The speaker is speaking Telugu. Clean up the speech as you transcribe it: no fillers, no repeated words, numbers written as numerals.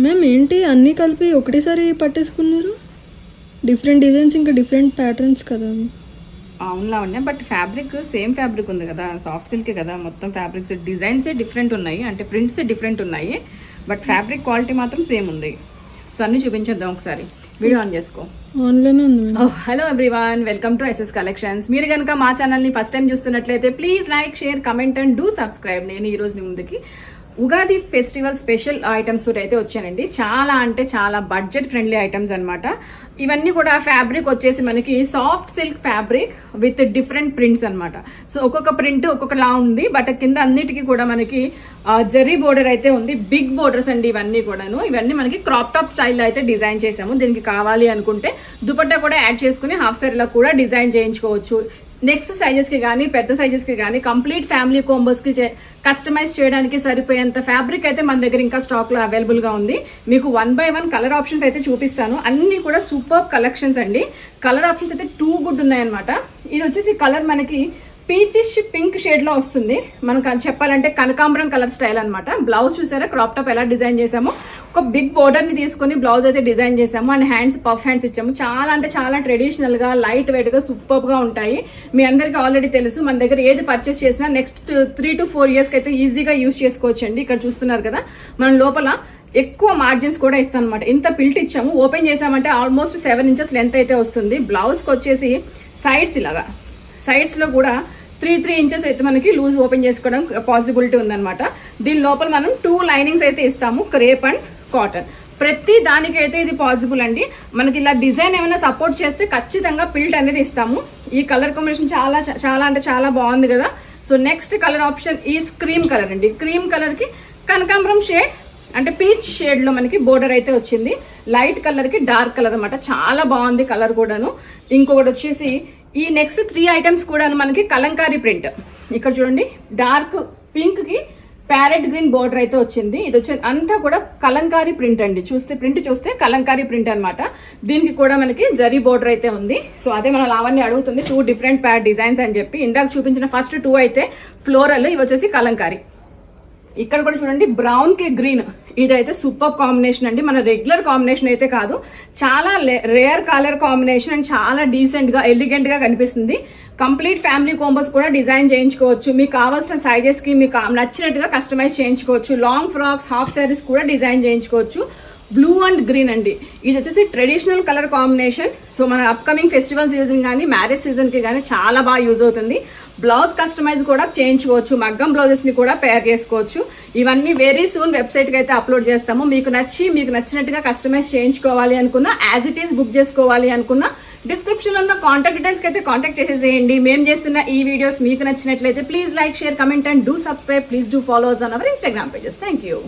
మ్యామ్ ఏంటి అన్నీ కలిపి ఒకటేసారి పట్టేసుకున్నారు? డిఫరెంట్ డిజైన్స్ ఇంకా డిఫరెంట్ ప్యాటర్న్స్ కదా అవి. అవునులా ఉన్నాయి, బట్ ఫ్యాబ్రిక్ సేమ్ ఫ్యాబ్రిక్ ఉంది కదా, సాఫ్ట్ సిల్క్ కదా. మొత్తం ఫ్యాబ్రిక్స్ డిజైన్సే డిఫరెంట్ ఉన్నాయి, అంటే ప్రింట్సే డిఫరెంట్ ఉన్నాయి, బట్ ఫ్యాబ్రిక్ క్వాలిటీ మాత్రం సేమ్ ఉంది. సో అన్నీ చూపించేద్దాం ఒకసారి. వీడియో ఆన్ చేసుకో. ఆన్లైన్ ఉంది. Hello everyone, welcome to SS collections. మీరు కనుక మా ఛానల్ని ఫస్ట్ టైం చూస్తున్నట్లయితే please like, share, comment and do subscribe. నేను ఈరోజు మీ ముందుకి ఉగాది ఫెస్టివల్ స్పెషల్ ఐటమ్స్ అయితే వచ్చానండి. చాలా అంటే చాలా బడ్జెట్ ఫ్రెండ్లీ ఐటమ్స్ అనమాట. ఇవన్నీ కూడా ఫ్యాబ్రిక్ వచ్చేసి మనకి soft silk fabric with different prints అనమాట. సో ఒక్కొక్క ప్రింట్ ఒక్కొక్కలా ఉంది, బట్ కింద అన్నిటికీ కూడా మనకి జరీ బోర్డర్ అయితే ఉంది. బిగ్ బోర్డర్స్ అండి ఇవన్నీ కూడాను. ఇవన్నీ మనకి క్రాప్ టాప్ స్టైల్లో అయితే డిజైన్ చేసాము. దీనికి కావాలి అనుకుంటే దుపట్టా కూడా యాడ్ చేసుకుని హాఫ్ సారీలా కూడా డిజైన్ చేయించుకోవచ్చు. నెక్స్ట్ సైజెస్ కి కానీ పెద్ద సైజెస్ కి కానీ కంప్లీట్ ఫ్యామిలీ కాంబోస్ కి కస్టమైజ్ చేయడానికి సరిపోయేంత ఫ్యాబ్రిక్ అయితే మన దగ్గర ఇంకా స్టాక్ లో అవైలబుల్ గా ఉంది. మీకు 1 by 1 కలర్ ఆప్షన్స్ అయితే చూపిస్తాను. అన్ని కూడా సూపర్ కలెక్షన్స్ అండి. కలర్ ఆప్షన్స్ అయితే టూ గుడ్ ఉన్నాయన్నమాట. ఇది వచ్చేసి కలర్ మనకి పీచిష్ పింక్ షేడ్ లో వస్తుంది. మనకు చెప్పాలంటే కనకాంబరం కలర్ స్టైల్ అనమాట. బ్లౌజ్ చూసారా క్రాప్ టాప్ ఎలా డిజైన్ చేసాము. ఒక బిగ్ బోర్డర్ ని తీసుకుని బ్లౌజ్ అయితే డిజైన్ చేసాము. అండ్ హ్యాండ్స్ పఫ్ హ్యాండ్స్ ఇచ్చాము. చాలా అంటే చాలా ట్రెడిషనల్ గా లైట్ వెయిట్ గా సూపర్ గా ఉంటాయి. మీ అందరికి ఆల్రెడీ తెలుసు, మన దగ్గర ఏది పర్చేస్ చేసినా నెక్స్ట్ 3 to 4 years కి అయితే ఈజీగా యూజ్ చేసుకోవచ్చు అండి. ఇక్కడ చూస్తున్నారు కదా, మనం లోపల ఎక్కువ మార్జిన్స్ కూడా ఇస్తాం అనమాట. ఇంత పిల్ట్ ఇచ్చాము. ఓపెన్ చేసామంటే ఆల్మోస్ట్ 7 inches లెంత్ అయితే వస్తుంది. బ్లౌజ్ కి వచ్చేసి సైడ్స్ ఇలాగా, సైడ్స్ లో కూడా 3 inches అయితే మనకి లూజ్ ఓపెన్ చేసుకోవడం పాసిబిలిటీ ఉందన్నమాట. దీని లోపల మనం 2 లైనింగ్స్ అయితే ఇస్తాము, క్రేప్ అండ్ కాటన్. ప్రతి దానికైతే ఇది పాసిబుల్ అండి. మనకి ఇలా డిజైన్ ఏమైనా సపోర్ట్ చేస్తే ఖచ్చితంగా పిల్ట్ అనేది ఇస్తాము. ఈ కలర్ కాంబినేషన్ చాలా చాలా అంటే చాలా బాగుంది కదా. సో నెక్స్ట్ కలర్ ఆప్షన్ ఈ క్రీమ్ కలర్ అండి. క్రీమ్ కలర్ కి కనకాంబరం షేడ్ అంటే పీచ్ షేడ్ లో మనకి బోర్డర్ అయితే వచ్చింది. లైట్ కలర్ కి డార్క్ కలర్ అనమాట. చాలా బాగుంది కలర్ కూడాను. ఇంకొకటి వచ్చేసి ఈ నెక్స్ట్ 3 ఐటమ్స్ కూడా మనకి కలంకారీ ప్రింట్. ఇక్కడ చూడండి, డార్క్ పింక్ కి ప్యారెట్ గ్రీన్ బోర్డర్ అయితే వచ్చింది. ఇది వచ్చి అంతా కూడా కలంకారీ ప్రింట్ అండి. ప్రింట్ చూస్తే కలంకారీ ప్రింట్ అనమాట. దీనికి కూడా మనకి జరీ బోర్డర్ అయితే ఉంది. సో అదే మన లావణ్య అడుగుతుంది 2 different డిజైన్స్ అని చెప్పి. ఇందాక చూపించిన ఫస్ట్ 2 అయితే ఫ్లోరల్, ఇవి వచ్చేసి కలంకారీ. ఇక్కడ కూడా చూడండి, బ్రౌన్ కి గ్రీన్, ఇదైతే సూపర్ కాంబినేషన్ అండి. మన రెగ్యులర్ కాంబినేషన్ అయితే కాదు, చాలా రేర్ కలర్ కాంబినేషన్ అండ్ చాలా డీసెంట్ గా ఎలిగెంట్ గా కనిపిస్తుంది. కంప్లీట్ ఫ్యామిలీ కాంబోస్ కూడా డిజైన్ చేయించుకోవచ్చు. మీకు కావాల్సిన సైజెస్ కి మీకు నచ్చినట్టుగా కస్టమైజ్ చేయించుకోవచ్చు. లాంగ్ ఫ్రాక్స్, హాఫ్ శారీస్ కూడా డిజైన్ చేయించుకోవచ్చు. బ్లూ అండ్ గ్రీన్ అండి. ఇది వచ్చేసి ట్రెడిషనల్ కలర్ కాంబినేషన్. సో మన అప్కమింగ్ ఫెస్టివల్ సీజన్ కానీ మ్యారేజ్ సీజన్ కి కానీ చాలా బాగా యూజ్ అవుతుంది. బ్లౌజ్ కస్టమైజ్ కూడా చేయించుకోవచ్చు. మగ్గం బ్లౌజెస్ ని కూడా పేర్ చేసుకోవచ్చు. ఇవన్నీ వెరీ సూన్ వెబ్సైట్ కి అయితే అప్లోడ్ చేస్తాము. మీకు నచ్చినట్టుగా కస్టమైజ్ చేయించుకోవాలి అనుకున్నా, యాజ్ ఇట్ ఈస్ బుక్ చేసుకోవాలి అనుకున్నా, డిస్క్రిప్షన్ లో ఉన్న కాంటాక్ట్ డీటెయిల్స్ కి అయితే కాంటాక్ట్ చేసేసేయండి. మేము చేస్తున్న ఈ వీడియోస్ మీకు నచ్చినట్లయితే please like, share, comment and do subscribe. Please do follow us on our Instagram pages. Thank you.